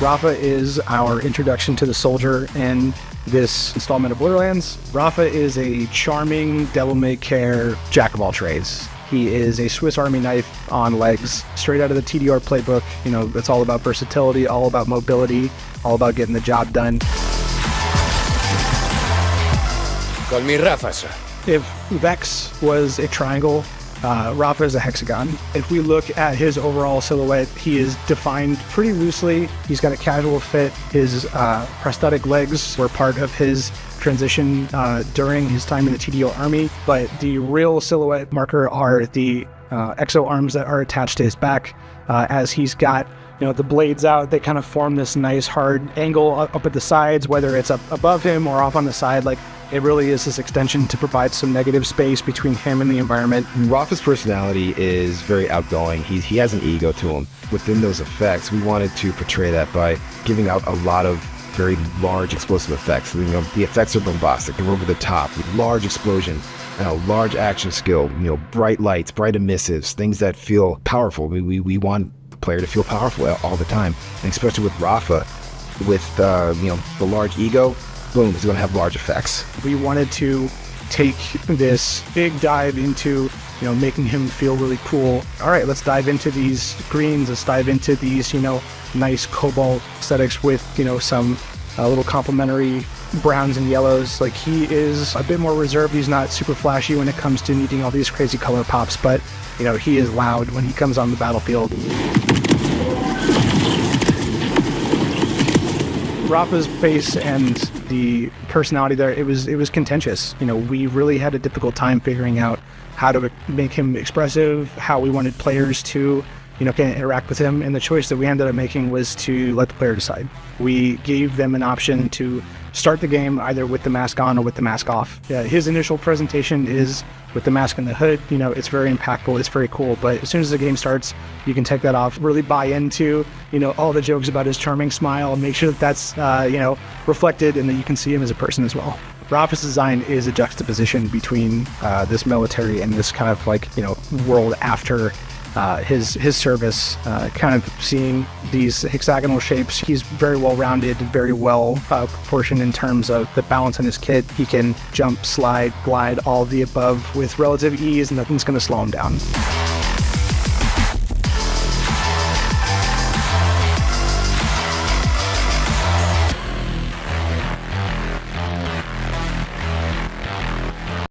Rafa is our introduction to the soldier in this installment of Borderlands. Rafa is a charming, devil-may-care jack-of-all-trades. He is a Swiss Army knife on legs, straight out of the Tediore playbook. You know, it's all about versatility, all about mobility, all about getting the job done. Call me Rafa, sir. If Vex was a triangle, Rafa is a hexagon. If we look at his overall silhouette, he is defined pretty loosely. He's got a casual fit. His prosthetic legs were part of his transition during his time in the Tediore army, but the real silhouette marker are the Exo-Arms that are attached to his back. As he's got, you know, the blades out, they kind of form this nice hard angle up at the sides, whether it's up above him or off on the side. Like, it really is this extension to provide some negative space between him and the environment. Rafa's personality is very outgoing. He has an ego to him. Within those effects, we wanted to portray that by giving out a lot of very large explosive effects. You know, the effects are bombastic. They're over the top, with large explosion, large action skill, you know, bright lights, bright emissives, things that feel powerful. We want the player to feel powerful all the time, and especially with Rafa, with you know, the large ego. Boom, it's going to have large effects. We wanted to take this big dive into, you know, making him feel really cool. All right, let's dive into these greens. Let's dive into these, you know, nice cobalt aesthetics with, you know, some little complementary browns and yellows. Like, he is a bit more reserved. He's not super flashy when it comes to needing all these crazy color pops, but, you know, he is loud when he comes on the battlefield. Rafa's face and the personality there, it was contentious. You know, we really had a difficult time figuring out how to make him expressive, how we wanted players to, you know, kind of interact with him, and the choice that we ended up making was to let the player decide. We gave them an option to start the game either with the mask on or with the mask off. His initial presentation is with the mask and the hood. You know, it's very impactful, it's very cool, but as soon as the game starts, you can take that off, really buy into, you know, all the jokes about his charming smile, and make sure that that's, you know, reflected and that you can see him as a person as well. Rafa's design is a juxtaposition between this military and this kind of, like, you know, world after his service, kind of seeing these hexagonal shapes. He's very well rounded, very well proportioned in terms of the balance on his kit. He can jump, slide, glide, all of the above with relative ease, and nothing's going to slow him down.